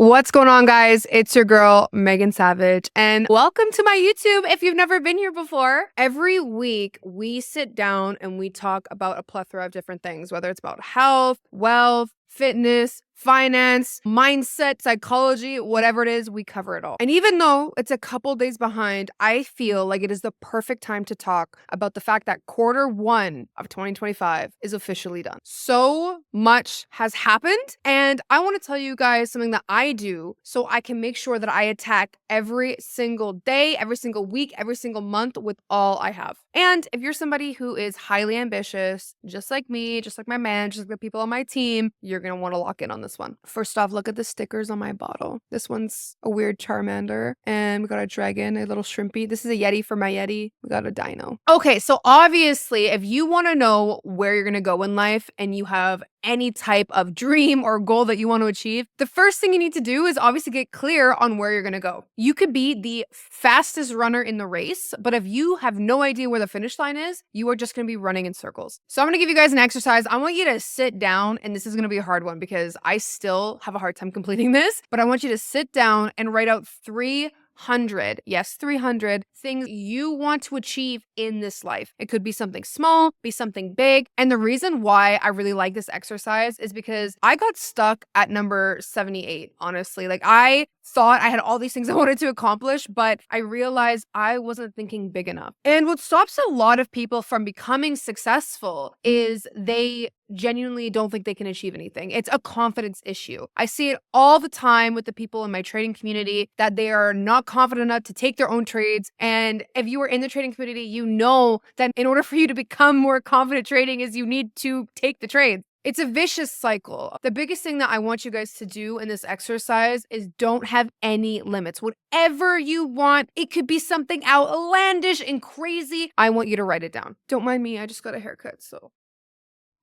What's going on, guys? It's your girl, Megan Savage, and welcome to my YouTube if you've never been here before. Every week, we sit down and we talk about a plethora of different things, whether it's about health, wealth, fitness, finance, mindset, psychology, whatever it is, we cover it all. And even though it's a couple days behind, I feel like it is the perfect time to talk about the fact that Q1 of 2025 is officially done. So much has happened, and I want to tell you guys something that I do so I can make sure that I attack every single day, every single week, every single month with all I have. And if you're somebody who is highly ambitious, just like me, just like my man, just like the people on my team, you're going to want to lock in on this one. First off, look at the stickers on my bottle. This one's a weird Charmander, and we got a dragon, a little shrimpy. This is a Yeti for my Yeti. We got a dino. Okay, so obviously, if you want to know where you're going to go in life and you have any type of dream or goal that you want to achieve, the first thing you need to do is obviously get clear on where you're going to go. You could be the fastest runner in the race, but if you have no idea where the finish line is, you are just going to be running in circles. So I'm going to give you guys an exercise. I want you to sit down, and this is going to be a hard one because I still have a hard time completing this, but I want you to sit down and write out 300 things you want to achieve in this life. It could be something small, be something big. And the reason why I really like this exercise is because I got stuck at number 78, honestly. Like, I thought I had all these things I wanted to accomplish, but I realized I wasn't thinking big enough. And what stops a lot of people from becoming successful is they genuinely don't think they can achieve anything. It's a confidence issue. I see it all the time with the people in my trading community that they are not confident enough to take their own trades. And if you are in the trading community, you know that in order for you to become more confident trading is you need to take the trades. It's a vicious cycle. The biggest thing that I want you guys to do in this exercise is don't have any limits. Whatever you want, it could be something outlandish and crazy. I want you to write it down. Don't mind me, I just got a haircut, so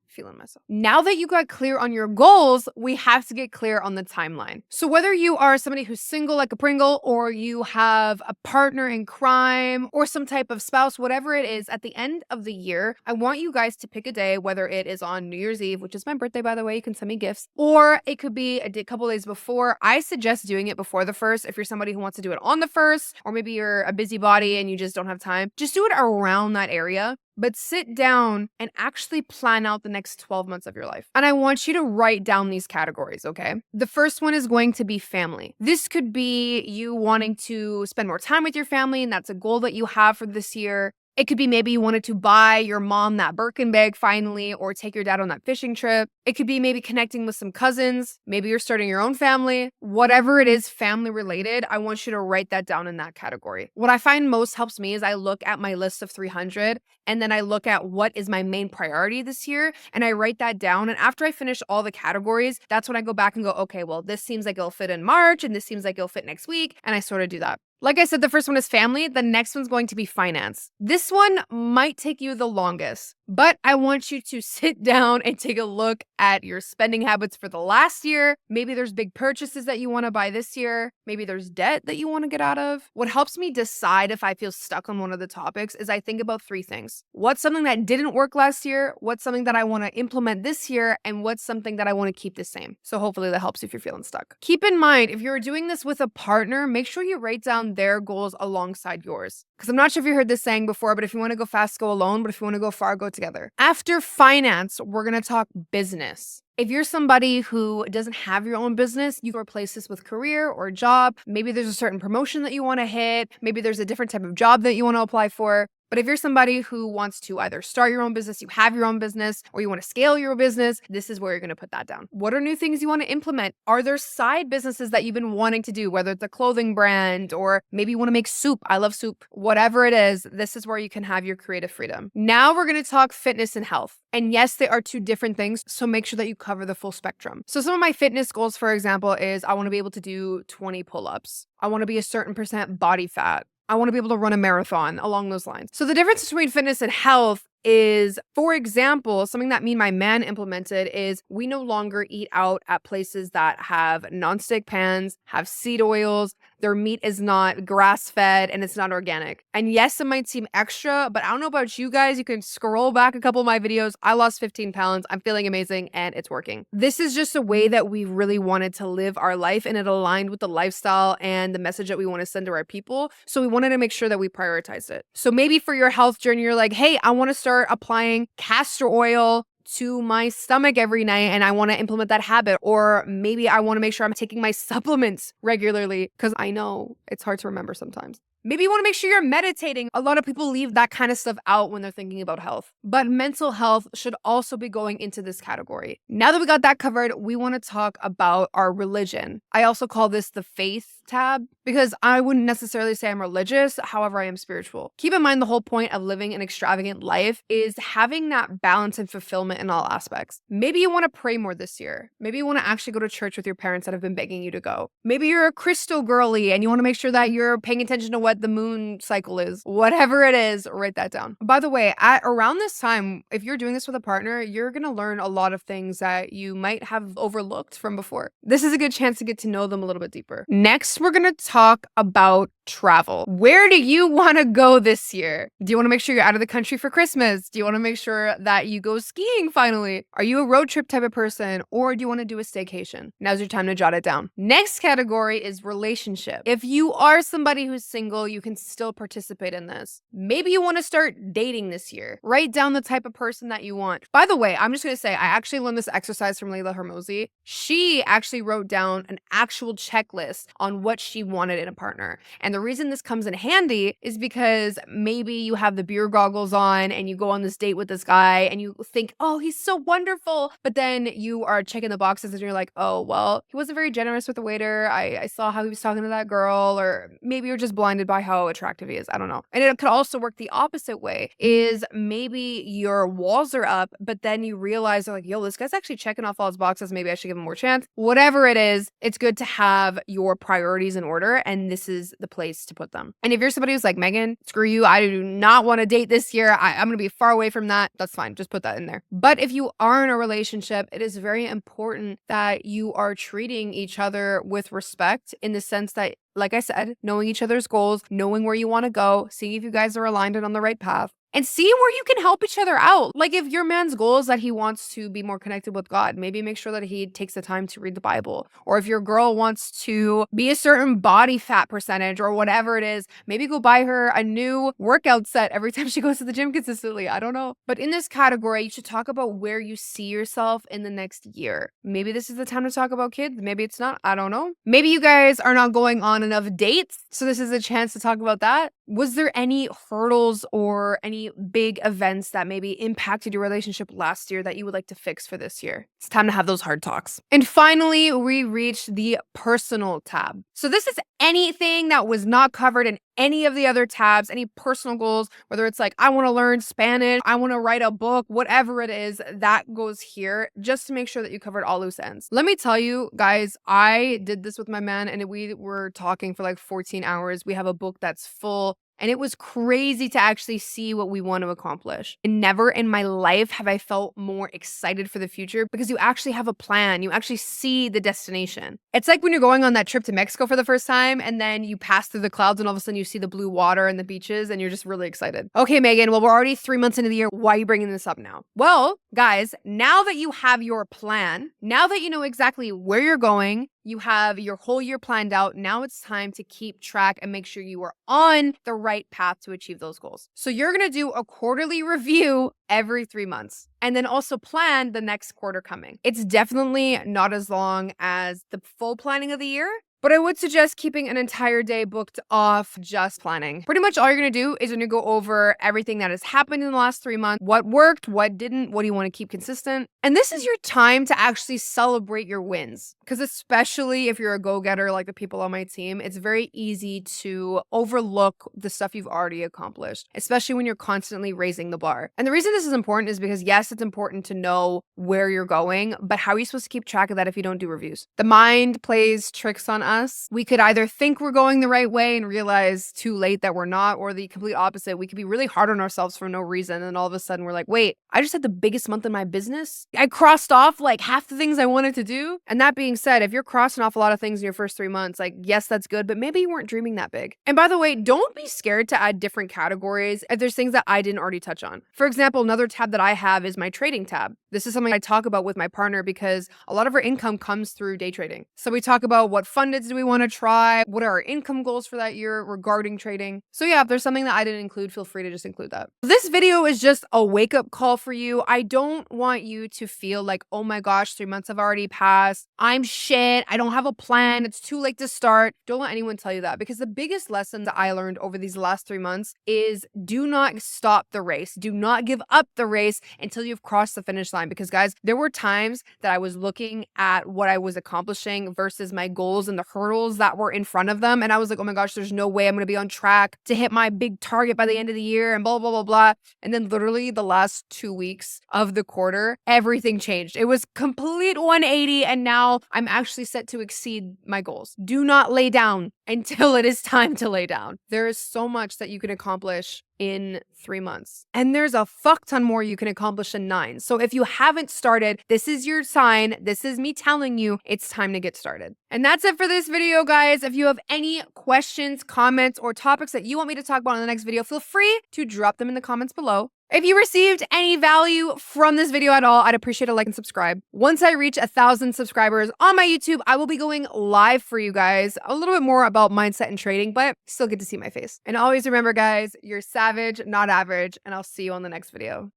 feeling myself. Now that you got clear on your goals, we have to get clear on the timeline. So whether you are somebody who's single like a Pringle, or you have a partner in crime, or some type of spouse, whatever it is, at the end of the year, I want you guys to pick a day, whether it is on New Year's Eve, which is my birthday, by the way, you can send me gifts, or it could be a couple days before. I suggest doing it before the 1st if you're somebody who wants to do it on the 1st, or maybe you're a busybody and you just don't have time. Just do it around that area. But sit down and actually plan out the next 12 months of your life. And I want you to write down these categories, okay? The first one is going to be family. This could be you wanting to spend more time with your family, and that's a goal that you have for this year. It could be maybe you wanted to buy your mom that Birkin bag finally, or take your dad on that fishing trip. It could be maybe connecting with some cousins. Maybe you're starting your own family. Whatever it is family related, I want you to write that down in that category. What I find most helps me is I look at my list of 300, and then I look at what is my main priority this year, and I write that down. And after I finish all the categories, that's when I go back and go, okay, well, this seems like it'll fit in March, and this seems like it'll fit next week. And I sort of do that. Like I said, the first one is family. The next one's going to be finance. This one might take you the longest, but I want you to sit down and take a look at your spending habits for the last year. Maybe there's big purchases that you want to buy this year. Maybe there's debt that you want to get out of. What helps me decide if I feel stuck on one of the topics is I think about 3 things. What's something that didn't work last year? What's something that I want to implement this year? And what's something that I want to keep the same? So hopefully that helps if you're feeling stuck. Keep in mind, if you're doing this with a partner, make sure you write down their goals alongside yours. Because I'm not sure if you heard this saying before, but if you want to go fast, go alone. But if you want to go far, go together. After finance, we're going to talk business. If you're somebody who doesn't have your own business, you can replace this with career or job. Maybe there's a certain promotion that you want to hit. Maybe there's a different type of job that you want to apply for. But if you're somebody who wants to either start your own business, you have your own business, or you want to scale your business, this is where you're going to put that down. What are new things you want to implement? Are there side businesses that you've been wanting to do, whether it's a clothing brand, or maybe you want to make soup? I love soup. Whatever it is, this is where you can have your creative freedom. Now we're going to talk fitness and health. And yes, they are 2 different things, so make sure that you cover the full spectrum. So some of my fitness goals, for example, is I want to be able to do 20 pull-ups. I want to be a certain % body fat. I want to be able to run a marathon, along those lines. So the difference between fitness and health is, for example, something that me and my man implemented is we no longer eat out at places that have nonstick pans, have seed oils, their meat is not grass-fed and it's not organic. And yes, it might seem extra, but I don't know about you guys. You can scroll back a couple of my videos. I lost 15 pounds. I'm feeling amazing and it's working. This is just a way that we really wanted to live our life, and it aligned with the lifestyle and the message that we want to send to our people. So we wanted to make sure that we prioritize it. So maybe for your health journey, you're like, hey, I want to start applying castor oil to my stomach every night and I want to implement that habit. Or maybe I want to make sure I'm taking my supplements regularly, because I know it's hard to remember sometimes. Maybe you want to make sure you're meditating. A lot of people leave that kind of stuff out when they're thinking about health. But mental health should also be going into this category. Now that we got that covered, we want to talk about our religion. I also call this the faith tab because I wouldn't necessarily say I'm religious. However, I am spiritual. Keep in mind the whole point of living an extravagant life is having that balance and fulfillment in all aspects. Maybe you want to pray more this year. Maybe you want to actually go to church with your parents that have been begging you to go. Maybe you're a crystal girly and you want to make sure that you're paying attention to what the moon cycle is. Whatever it is, write that down. By the way, at around this time, if you're doing this with a partner, you're going to learn a lot of things that you might have overlooked from before. This is a good chance to get to know them a little bit deeper. Next, we're going to talk about travel. Where do you want to go this year? Do you want to make sure you're out of the country for Christmas? Do you want to make sure that you go skiing finally? Are you a road trip type of person, or do you want to do a staycation? Now's your time to jot it down. Next category is relationship. If you are somebody who's single, you can still participate in this. Maybe you want to start dating this year. Write down the type of person that you want. By the way, I'm just going to say, I actually learned this exercise from Layla Hermosi. She actually wrote down an actual checklist on what she wanted in a partner. And the reason this comes in handy is because maybe you have the beer goggles on and you go on this date with this guy and you think, oh, he's so wonderful. But then you are checking the boxes and you're like, oh, well, he wasn't very generous with the waiter. I saw how he was talking to that girl. Or maybe you're just blinded by how attractive he is. I don't know. And it could also work the opposite way, is maybe your walls are up, but then you realize like, yo, this guy's actually checking off all his boxes. Maybe I should give him more chance. Whatever it is, it's good to have your priorities in order. And this is the place to put them. And if you're somebody who's like, Megan, screw you, I do not want to date this year. I'm going to be far away from that. That's fine. Just put that in there. But if you are in a relationship, it is very important that you are treating each other with respect, in the sense that, like I said, knowing each other's goals, knowing where you want to go, seeing if you guys are aligned and on the right path, and seeing where you can help each other out. Like if your man's goal is that he wants to be more connected with God, maybe make sure that he takes the time to read the Bible. Or if your girl wants to be a certain body fat percentage or whatever it is, maybe go buy her a new workout set every time she goes to the gym consistently. I don't know. But in this category, you should talk about where you see yourself in the next year. Maybe this is the time to talk about kids. Maybe it's not. I don't know. Maybe you guys are not going on enough dates, so this is a chance to talk about that. Was there any hurdles or any big events that maybe impacted your relationship last year that you would like to fix for this year? It's time to have those hard talks. And finally, we reached the personal tab. So this is anything that was not covered in any of the other tabs, any personal goals, whether it's like, I want to learn Spanish, I want to write a book, whatever it is, that goes here, just to make sure that you covered all loose ends. Let me tell you guys, I did this with my man and we were talking for like 14 hours. We have a book that's full. And it was crazy to actually see what we want to accomplish. And never in my life have I felt more excited for the future, because you actually have a plan. You actually see the destination. It's like when you're going on that trip to Mexico for the first time and then you pass through the clouds and all of a sudden you see the blue water and the beaches and you're just really excited. Okay, Megan, well, we're already 3 months into the year. Why are you bringing this up now? Well, guys, now that you have your plan, now that you know exactly where you're going, you have your whole year planned out. Now it's time to keep track and make sure you are on the right path to achieve those goals. So you're going to do a quarterly review every 3 months and then also plan the next quarter coming. It's definitely not as long as the full planning of the year, but I would suggest keeping an entire day booked off just planning. Pretty much all you're going to do is you're going to go over everything that has happened in the last 3 months, what worked, what didn't, what do you want to keep consistent. And this is your time to actually celebrate your wins. Because especially if you're a go-getter like the people on my team, it's very easy to overlook the stuff you've already accomplished, especially when you're constantly raising the bar. And the reason this is important is because, yes, it's important to know where you're going, but how are you supposed to keep track of that if you don't do reviews? The mind plays tricks on us. us. We could either think we're going the right way and realize too late that we're not, or the complete opposite. We could be really hard on ourselves for no reason. And all of a sudden we're like, wait, I just had the biggest month in my business. I crossed off like half the things I wanted to do. And that being said, if you're crossing off a lot of things in your first 3 months, like, yes, that's good, but maybe you weren't dreaming that big. And by the way, don't be scared to add different categories if there's things that I didn't already touch on. For example, another tab that I have is my trading tab. This is something I talk about with my partner because a lot of our income comes through day trading. So we talk about what fundeds do we want to try, what are our income goals for that year regarding trading. So yeah, if there's something that I didn't include, feel free to just include that. This video is just a wake-up call for you. I don't want you to feel like, oh my gosh, 3 months have already passed. I'm shit. I don't have a plan. It's too late to start. Don't let anyone tell you that, because the biggest lesson that I learned over these last 3 months is do not stop the race. Do not give up the race until you've crossed the finish line. Because guys, there were times that I was looking at what I was accomplishing versus my goals and the hurdles that were in front of them. And I was like, oh my gosh, there's no way I'm going to be on track to hit my big target by the end of the year and blah, blah, blah, blah. And then literally the last 2 weeks of the quarter, everything changed. It was complete 180. And now I'm actually set to exceed my goals. Do not lay down until it is time to lay down. There is so much that you can accomplish in 3 months. And there's a fuck ton more you can accomplish in 9. So if you haven't started, this is your sign. This is me telling you it's time to get started. And that's it for this video, guys. If you have any questions, comments, or topics that you want me to talk about in the next video, feel free to drop them in the comments below. If you received any value from this video at all, I'd appreciate a like and subscribe. Once I reach 1,000 subscribers on my YouTube, I will be going live for you guys, a little bit more about mindset and trading, but still get to see my face. And always remember, guys, you're savage, not average, and I'll see you on the next video.